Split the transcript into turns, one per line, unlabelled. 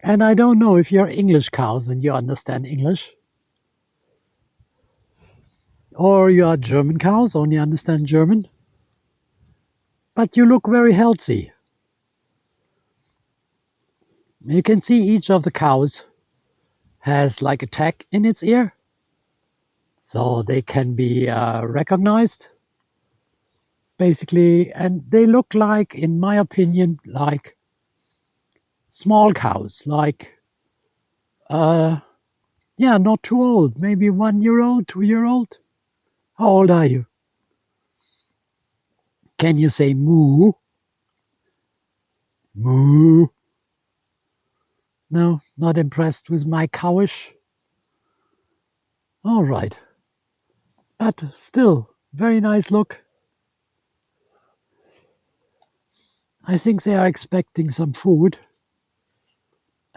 And I don't know if you're English cows and you understand English, or you are German cows, only understand German, but you look very healthy. You can see each of the cows has like a tag in its ear, so they can be recognized, basically, and they look like, in my opinion, like small cows, like, uh, yeah, not too old, maybe 1 year old, 2 year old. How old are you? Can you say moo? Moo. No, not impressed with my cowish. All right, but still, very nice look. I think they are expecting some food.